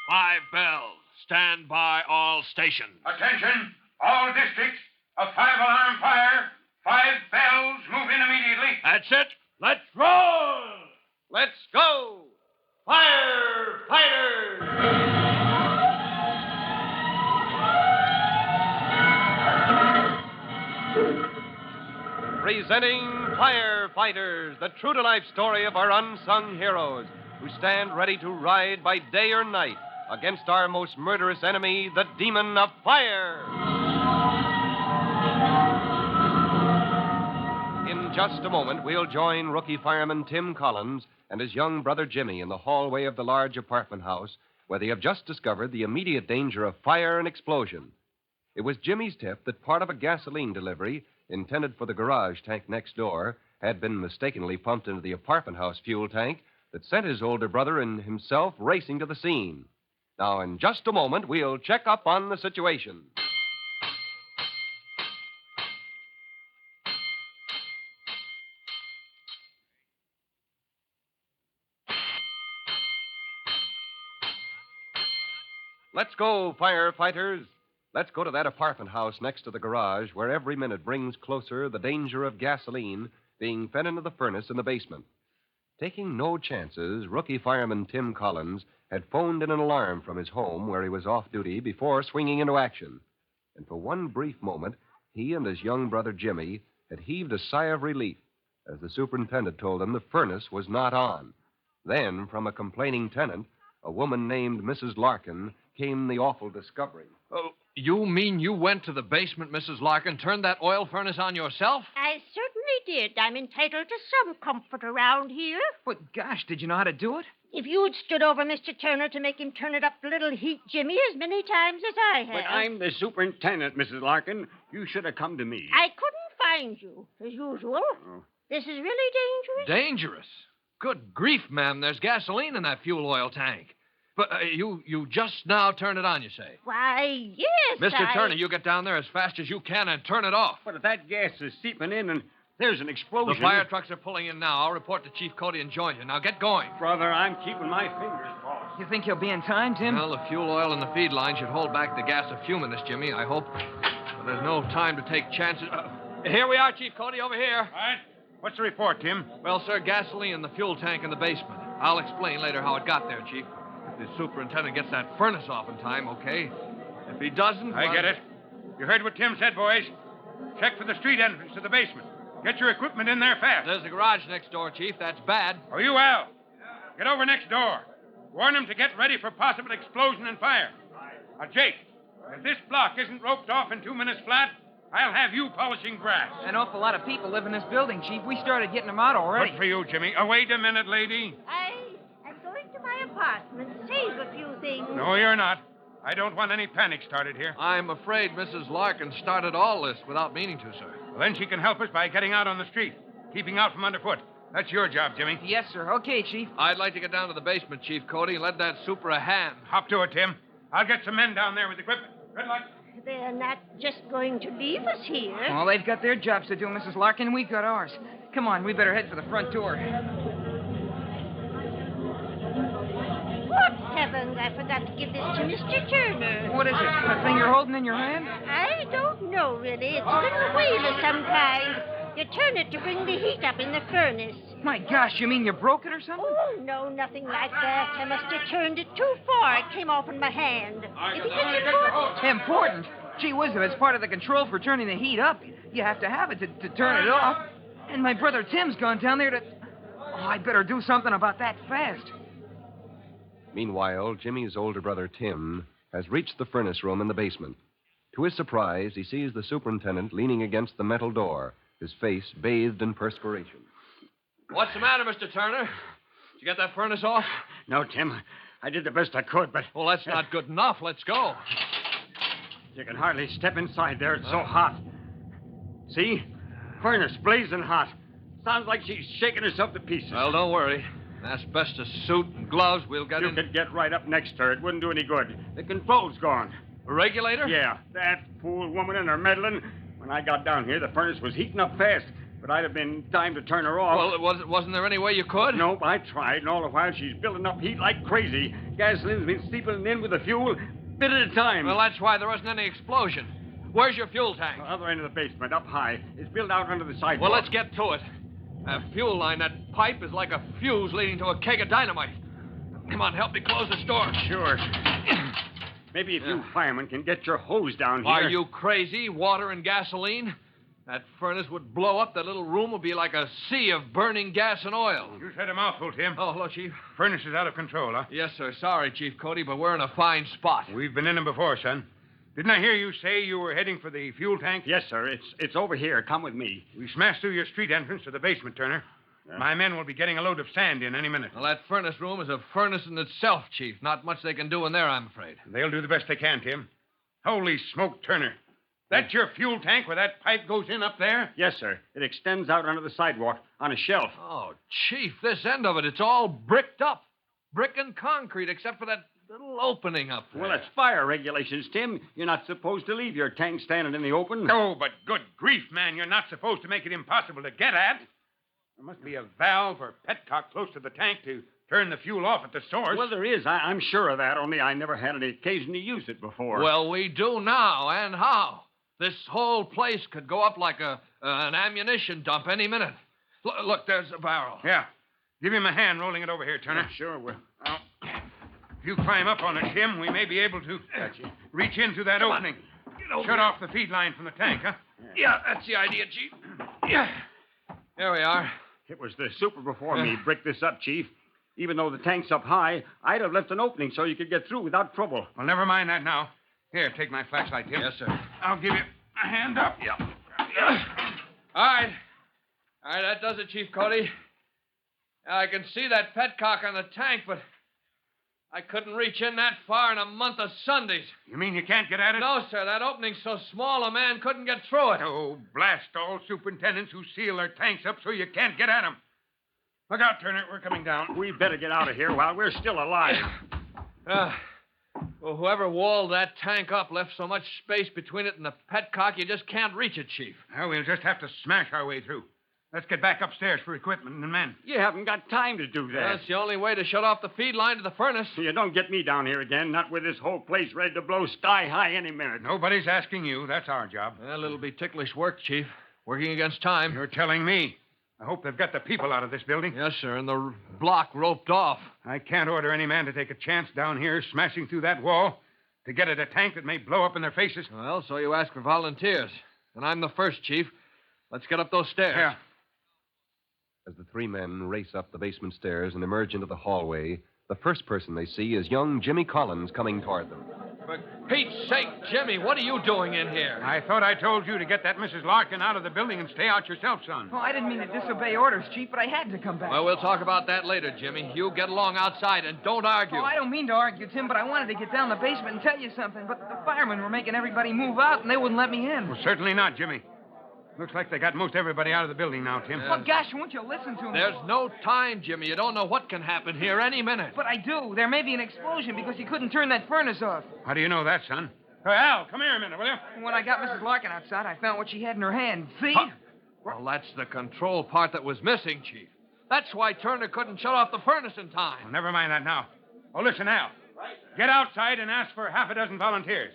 5 bells. Stand by all stations. Attention, all districts. A 5-alarm fire. 5 bells. Move in immediately. That's it. Let's roll. Let's go. Firefighters! Presenting Firefighters, the true-to-life story of our unsung heroes who stand ready to ride by day or night against our most murderous enemy, the demon of fire. In just a moment, we'll join rookie fireman Tim Collins and his young brother Jimmy in the hallway of the large apartment house where they have just discovered the immediate danger of fire and explosion. It was Jimmy's tip that part of a gasoline delivery intended for the garage tank next door had been mistakenly pumped into the apartment house fuel tank that sent his older brother and himself racing to the scene. Now, in just a moment, we'll check up on the situation. Let's go, firefighters. Let's go to that apartment house next to the garage where every minute brings closer the danger of gasoline being fed into the furnace in the basement. Taking no chances, rookie fireman Tim Collins had phoned in an alarm from his home where he was off duty before swinging into action. And for one brief moment, he and his young brother Jimmy had heaved a sigh of relief as the superintendent told them the furnace was not on. Then, from a complaining tenant, a woman named Mrs. Larkin, came the awful discovery. Oh, you mean you went to the basement, Mrs. Larkin, turned that oil furnace on yourself? I certainly did. I'm entitled to some comfort around here. But, gosh, did you know how to do it? If you'd stood over Mr. Turner to make him turn it up a little heat, Jimmy, as many times as I have. But I'm the superintendent, Mrs. Larkin. You should have come to me. I couldn't find you, as usual. Oh. This is really dangerous. Dangerous? Good grief, ma'am. There's gasoline in that fuel oil tank. But you just now turned it on, you say? Why, yes, Mr. Turner, you get down there as fast as you can and turn it off. But if that gas is seeping in and there's an explosion... The fire trucks are pulling in now. I'll report to Chief Cody and join you. Now get going. Brother, I'm keeping my fingers crossed. You think you'll be in time, Tim? Well, the fuel oil in the feed line should hold back the gas of fuming, Jimmy, I hope. But there's no time to take chances. Here we are, Chief Cody, over here. All right. What's the report, Tim? Well, sir, gasoline in the fuel tank in the basement. I'll explain later how it got there, Chief. If the superintendent gets that furnace off in time, okay? If he doesn't... I get it. You heard what Tim said, boys. Check for the street entrance to the basement. Get your equipment in there fast. There's the garage next door, Chief. That's bad. Oh, you, Al? Get over next door. Warn them to get ready for possible explosion and fire. Now, Jake, if this block isn't roped off in 2 minutes flat, I'll have you polishing grass. An awful lot of people live in this building, Chief. We started getting them out already. Good for you, Jimmy. Oh, wait a minute, lady. I'm going to my apartment, save a few things. No, you're not. I don't want any panic started here. I'm afraid Mrs. Larkin started all this without meaning to, sir. Well, then she can help us by getting out on the street, keeping out from underfoot. That's your job, Jimmy. Yes, sir. Okay, Chief. I'd like to get down to the basement, Chief Cody, and let that super a hand. Hop to it, Tim. I'll get some men down there with equipment. Good luck. They're not just going to leave us here. Well, they've got their jobs to do, Mrs. Larkin, and we've got ours. Come on, we better head for the front door. Good heavens, I forgot to give this to Mr. Turner. What is it? That thing you're holding in your hand? I don't know, really. It's a little wheel of some kind. You turn it to bring the heat up in the furnace. My gosh, you mean you broke it or something? Oh, no, nothing like that. I must have turned it too far. It came off in my hand. You think it's important? Important? Gee whiz, if it's part of the control for turning the heat up, you have to have it to turn it off. And my brother Tim's gone down there to... Oh, I'd better do something about that fast. Meanwhile, Jimmy's older brother Tim has reached the furnace room in the basement. To his surprise, he sees the superintendent leaning against the metal door, his face bathed in perspiration. What's the matter, Mr. Turner? Did you get that furnace off? No, Tim. I did the best I could, but... Well, that's not good enough. Let's go. You can hardly step inside there. It's so hot. See? Furnace blazing hot. Sounds like she's shaking herself to pieces. Well, don't worry. Asbestos suit and gloves, we'll get in. You could get right up next to her. It wouldn't do any good. The control's gone. A regulator? Yeah. That fool woman and her meddling. When I got down here, the furnace was heating up fast. but I'd have been time to turn her off. Well, wasn't there any way you could? Nope, I tried, and all the while she's building up heat like crazy. Gasoline's been seeping in with the fuel, bit at a time. Well, that's why there wasn't any explosion. Where's your fuel tank? The other end of the basement, up high. It's built out under the sidewalk. Well, let's get to it. That fuel line, that pipe is like a fuse leading to a keg of dynamite. Come on, help me close this door. Sure. Maybe if you firemen can get your hose down here. Are you crazy? Water and gasoline? That furnace would blow up. That little room would be like a sea of burning gas and oil. You said a mouthful, Tim. Oh, hello, Chief. Furnace is out of control, huh? Yes, sir. Sorry, Chief Cody, but we're in a fine spot. We've been in them before, son. Didn't I hear you say you were heading for the fuel tank? Yes, sir. It's over here. Come with me. We smashed through your street entrance to the basement, Turner. My men will be getting a load of sand in any minute. Well, that furnace room is a furnace in itself, Chief. Not much they can do in there, I'm afraid. They'll do the best they can, Tim. Holy smoke, Turner. That's your fuel tank where that pipe goes in up there? Yes, sir. It extends out under the sidewalk on a shelf. Oh, Chief, this end of it, it's all bricked up. Brick and concrete, except for that little opening up there. Well, that's fire regulations, Tim. You're not supposed to leave your tank standing in the open. Oh, but good grief, man. You're not supposed to make it impossible to get at. There must be a valve or petcock close to the tank to turn the fuel off at the source. Well, there is. I'm sure of that, only I never had any occasion to use it before. Well, we do now, and how? This whole place could go up like an ammunition dump any minute. Look, there's a barrel. Yeah. Give him a hand rolling it over here, Turner. Yeah, sure. Well, if you climb up on it, Tim, we may be able to reach in through that opening. Shut off the feed line from the tank, huh? Yeah, that's the idea, Chief. Yeah. There we are. It was the super before me bricked this up, Chief. Even though the tank's up high, I'd have left an opening so you could get through without trouble. Well, never mind that now. Here, take my flashlight, Tim. Yes, sir. I'll give you a hand up. Yep. All right, that does it, Chief Cody. I can see that petcock on the tank, but I couldn't reach in that far in a month of Sundays. You mean you can't get at it? No, sir. That opening's so small a man couldn't get through it. Oh, blast all superintendents who seal their tanks up so you can't get at them. Look out, Turner. We're coming down. We better get out of here while we're still alive. Well, whoever walled that tank up left so much space between it and the petcock, you just can't reach it, Chief. Well, we'll just have to smash our way through. Let's get back upstairs for equipment and men. You haven't got time to do that. That's the only way to shut off the feed line to the furnace. You don't get me down here again, not with this whole place ready to blow sky high any minute. Nobody's asking you. That's our job. Well, it'll be ticklish work, Chief. Working against time. You're telling me. I hope they've got the people out of this building. Yes, sir, and the block roped off. I can't order any man to take a chance down here smashing through that wall to get at a tank that may blow up in their faces. Well, so you ask for volunteers. And I'm the first, Chief. Let's get up those stairs. Yeah. As the three men race up the basement stairs and emerge into the hallway, the first person they see is young Jimmy Collins coming toward them. For Pete's sake, Jimmy, what are you doing in here? I thought I told you to get that Mrs. Larkin out of the building and stay out yourself, son. Well, I didn't mean to disobey orders, Chief, but I had to come back. Well, we'll talk about that later, Jimmy. You get along outside and don't argue. Oh, I don't mean to argue, Tim, but I wanted to get down the basement and tell you something. But the firemen were making everybody move out, and they wouldn't let me in. Well, certainly not, Jimmy. Looks like they got most everybody out of the building now, Tim. Well, gosh, won't you listen to me? There's no time, Jimmy. You don't know what can happen here any minute. But I do. There may be an explosion because you couldn't turn that furnace off. How do you know that, son? Hey, Al, come here a minute, will you? And when I got Mrs. Larkin outside, I found what she had in her hand. See? Well, that's the control part that was missing, Chief. That's why Turner couldn't shut off the furnace in time. Well, never mind that now. Oh, listen, Al. Get outside and ask for half a dozen volunteers.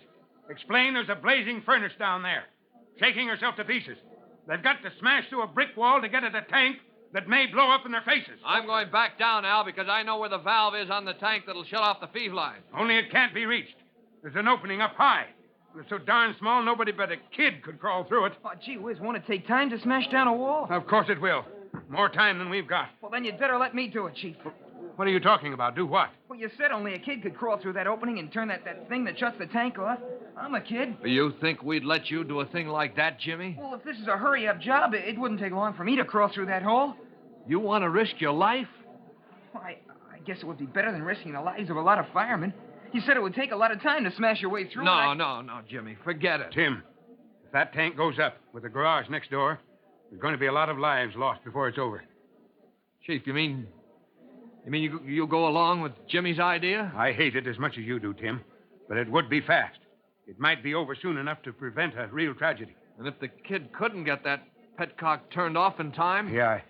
Explain there's a blazing furnace down there, shaking herself to pieces. They've got to smash through a brick wall to get at a tank that may blow up in their faces. I'm going back down, Al, because I know where the valve is on the tank that'll shut off the feed line. Only it can't be reached. There's an opening up high. It's so darn small, nobody but a kid could crawl through it. Oh, gee whiz, won't it take time to smash down a wall? Of course it will. More time than we've got. Well, then you'd better let me do it, Chief. What are you talking about? Do what? Well, you said only a kid could crawl through that opening and turn that thing that shuts the tank off. I'm a kid. You think we'd let you do a thing like that, Jimmy? Well, if this is a hurry-up job, it wouldn't take long for me to crawl through that hole. You want to risk your life? Well, I guess it would be better than risking the lives of a lot of firemen. You said it would take a lot of time to smash your way through. No, Jimmy. Forget it. Tim, if that tank goes up with the garage next door, there's going to be a lot of lives lost before it's over. Chief, you mean you go along with Jimmy's idea? I hate it as much as you do, Tim, but it would be fast. It might be over soon enough to prevent a real tragedy. And if the kid couldn't get that Petcock turned off in time? Yeah,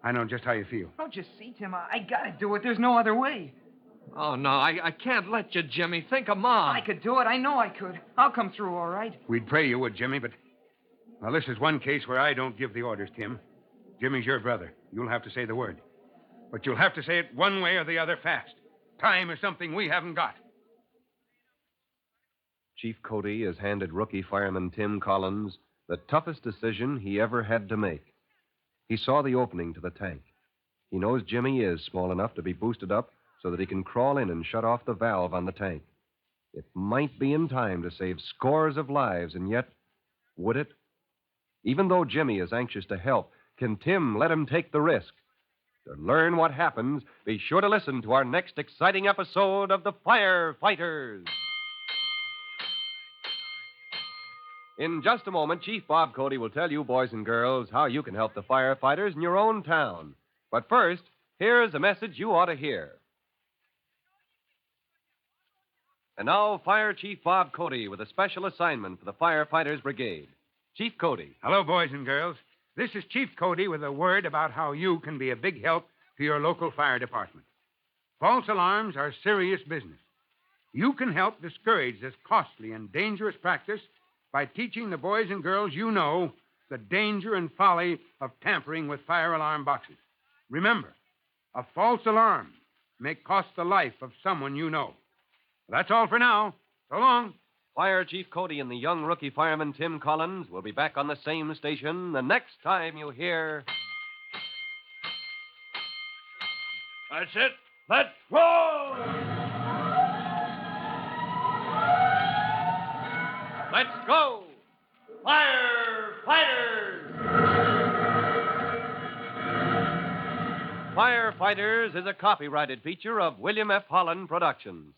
I know just how you feel. Don't you see, Tim? I gotta do it. There's no other way. Oh, no, I can't let you, Jimmy. Think of Mom. I could do it. I know I could. I'll come through all right. We'd pray you would, Jimmy, but... Well, this is one case where I don't give the orders, Tim. Jimmy's your brother. You'll have to say the word. But you'll have to say it one way or the other fast. Time is something we haven't got. Chief Cody has handed rookie fireman Tim Collins the toughest decision he ever had to make. He saw the opening to the tank. He knows Jimmy is small enough to be boosted up so that he can crawl in and shut off the valve on the tank. It might be in time to save scores of lives, and yet, would it? Even though Jimmy is anxious to help, can Tim let him take the risk? To learn what happens, be sure to listen to our next exciting episode of the Firefighters. In just a moment, Chief Bob Cody will tell you, boys and girls, how you can help the firefighters in your own town. But first, here's a message you ought to hear. And now, Fire Chief Bob Cody with a special assignment for the Firefighters Brigade. Chief Cody. Hello, boys and girls. This is Chief Cody with a word about how you can be a big help to your local fire department. False alarms are serious business. You can help discourage this costly and dangerous practice by teaching the boys and girls you know the danger and folly of tampering with fire alarm boxes. Remember, a false alarm may cost the life of someone you know. That's all for now. So long. Fire Chief Cody and the young rookie fireman Tim Collins will be back on the same station the next time you hear... That's it. Let's roll! Let's go! Firefighters! Firefighters is a copyrighted feature of William F. Holland Productions.